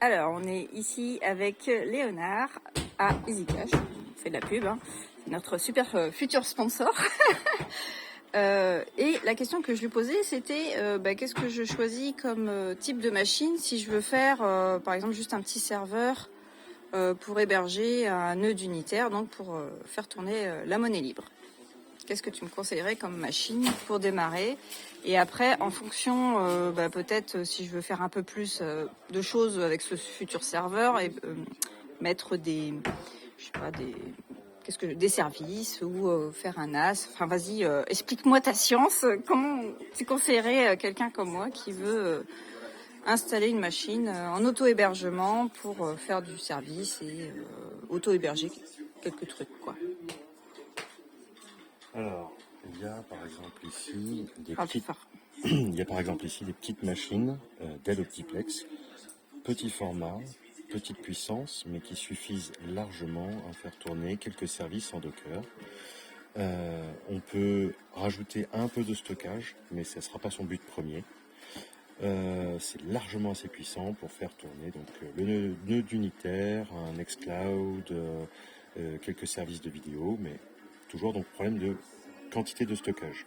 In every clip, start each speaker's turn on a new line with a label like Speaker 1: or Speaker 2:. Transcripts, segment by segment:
Speaker 1: Alors, on est ici avec Léonard à EasyCash. On fait de la pub, hein. C'est notre super futur sponsor. Et la question que je lui posais, c'était qu'est-ce que je choisis comme type de machine si je veux faire, par exemple, juste un petit serveur pour héberger un nœud d'unitaire, donc pour faire tourner la monnaie libre. Qu'est-ce que tu me conseillerais comme machine pour démarrer? Et après, en fonction, peut-être si je veux faire un peu plus de choses avec ce futur serveur et mettre des services ou faire un NAS. Enfin, vas-y, explique-moi ta science. Comment tu conseillerais quelqu'un comme moi qui veut installer une machine en auto-hébergement pour faire du service et auto-héberger quelques trucs, quoi.
Speaker 2: Alors, il y a par exemple ici des petites machines Dell Optiplex, petit format, petite puissance, mais qui suffisent largement à faire tourner quelques services en Docker. On peut rajouter un peu de stockage, mais ce ne sera pas son but premier. C'est largement assez puissant pour faire tourner donc le nœud d'unitaire, un Nextcloud, quelques services de vidéo, mais toujours donc problème de quantité de stockage.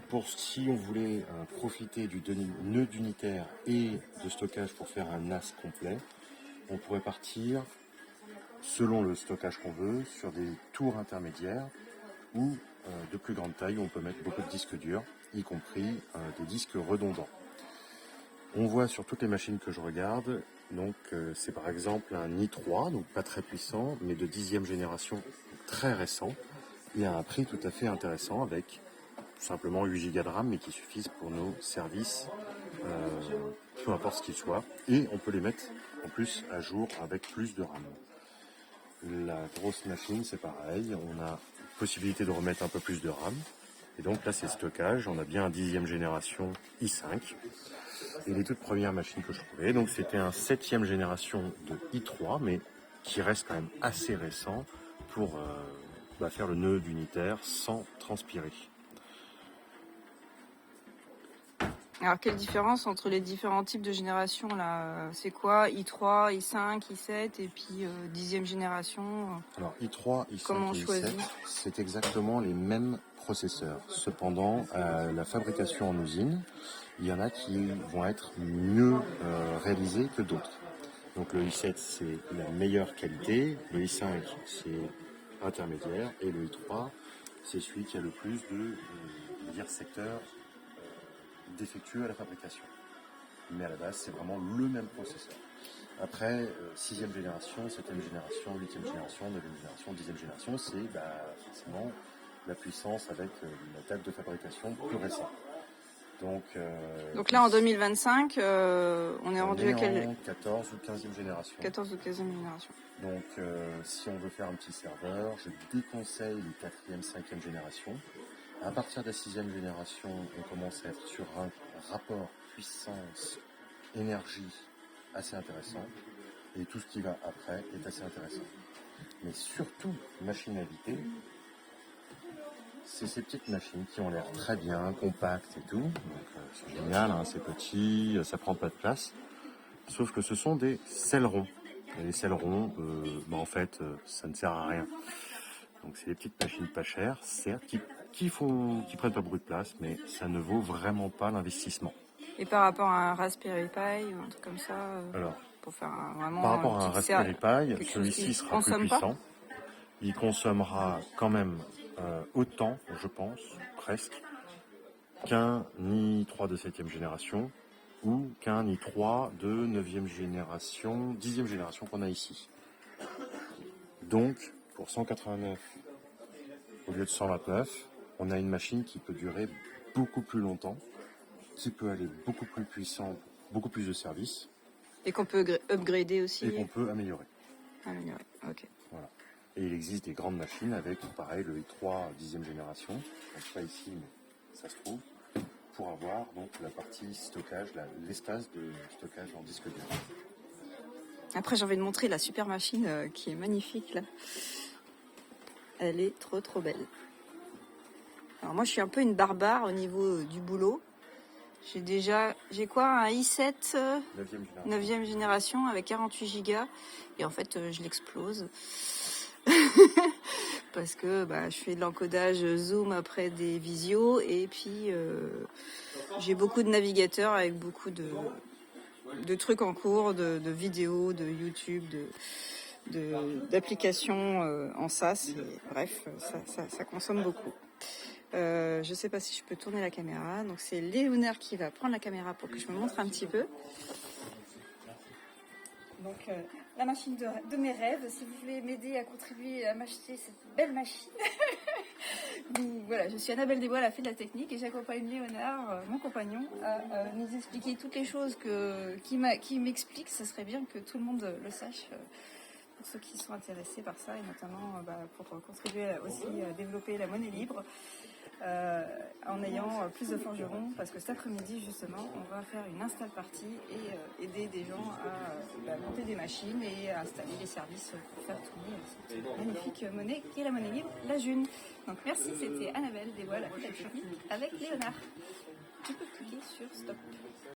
Speaker 2: Pour si on voulait profiter du nœud d'unitaire et de stockage pour faire un NAS complet, on pourrait partir, selon le stockage qu'on veut, sur des tours intermédiaires ou de plus grande taille où on peut mettre beaucoup de disques durs, y compris des disques redondants. On voit sur toutes les machines que je regarde, donc c'est par exemple un i3, donc pas très puissant, mais de 10e génération, très récent, et à un prix tout à fait intéressant avec simplement 8 Go de RAM, mais qui suffisent pour nos services, peu importe ce qu'ils soient, et on peut les mettre en plus à jour avec plus de RAM. La grosse machine, c'est pareil, on a possibilité de remettre un peu plus de RAM, et donc là c'est stockage, on a bien un 10e génération i5, et les toutes premières machines que je trouvais, donc c'était un 7e génération de i3, mais qui reste quand même assez récent pour faire le nœud d'unitaire sans transpirer.
Speaker 1: Alors, quelle différence entre les différents types de génération là? C'est quoi i3, i5, i7 et puis 10e génération?
Speaker 2: Alors i3, i5
Speaker 1: Comment on
Speaker 2: et
Speaker 1: choisit?
Speaker 2: i7, c'est exactement les mêmes processeurs. Cependant, à la fabrication en usine, il y en a qui vont être mieux réalisés que d'autres. Donc le i7, c'est la meilleure qualité, le i5, c'est intermédiaire, et le i3, c'est celui qui a le plus de secteurs défectueux à la fabrication. Mais à la base, c'est vraiment le même processeur. Après, 6e génération, 7e génération, 8e génération, 9e génération, 10e génération, c'est forcément la puissance avec la date de fabrication plus récente. Donc
Speaker 1: là, en 2025, on est rendu à quelle...
Speaker 2: 14 ou 15e génération.
Speaker 1: 14 ou 15e génération.
Speaker 2: Donc, si on veut faire un petit serveur, je déconseille les 4e, 5e génération. À partir de la 6e génération, on commence à être sur un rapport puissance-énergie assez intéressant. Et tout ce qui va après est assez intéressant. Mais surtout, machinalité, c'est ces petites machines qui ont l'air très bien, compactes et tout. Donc, c'est génial, hein, c'est petit, ça prend pas de place. Sauf que ce sont des ailerons. Et les ailerons, en fait, ça ne sert à rien. Donc c'est des petites machines pas chères, certes, qui prennent pas beaucoup de place, mais ça ne vaut vraiment pas l'investissement.
Speaker 1: Et par rapport à un Raspberry Pi ou un truc comme ça,
Speaker 2: Alors,
Speaker 1: pour faire vraiment
Speaker 2: par rapport à un Raspberry Pi, celui-ci sera plus puissant. Il consommera quand même autant, je pense, presque, qu'un i3 de 7e génération ou qu'un i3 de 9e génération, 10e génération qu'on a ici. Donc, pour 189 au lieu de 129, on a une machine qui peut durer beaucoup plus longtemps, qui peut aller beaucoup plus puissant, beaucoup plus de services.
Speaker 1: Et qu'on peut upgrader aussi.
Speaker 2: Et qu'on peut améliorer.
Speaker 1: Améliorer, ok.
Speaker 2: Voilà. Et il existe des grandes machines avec, pareil, le i3 10e génération, donc pas ici, mais ça se trouve, pour avoir donc la partie stockage, l'espace de stockage en disque dur.
Speaker 1: Après, j'ai envie de montrer la super machine qui est magnifique là. Elle est trop trop belle. Alors moi, je suis un peu une barbare au niveau du boulot. J'ai quoi, un i7
Speaker 2: 9e génération.
Speaker 1: 9e génération avec 48 Go et en fait je l'explose parce que je fais de l'encodage Zoom après des visios et puis j'ai beaucoup de navigateurs avec beaucoup de trucs en cours, de vidéos, de YouTube, d'applications en SaaS. Et bref, ça consomme beaucoup. Je sais pas si je peux tourner la caméra. Donc c'est Léonard qui va prendre la caméra pour que je me montre un petit peu. Donc la machine de mes rêves. Si vous voulez m'aider à contribuer à m'acheter cette belle machine. Voilà, je suis Annabelle Desbois, la fée de la technique, et j'accompagne Léonard, mon compagnon, à nous expliquer toutes les choses qui m'explique. Ce serait bien que tout le monde le sache. Pour ceux qui sont intéressés par ça, et notamment pour contribuer aussi à développer la monnaie libre en ayant plus de forgerons, parce que cet après-midi justement on va faire une install party et aider des gens à monter des machines et à installer des services pour faire tourner cette magnifique monnaie qui est la monnaie libre, la June. Donc merci, c'était Annabelle Desbois, la technique avec Léonard. Tu peux cliquer sur stop.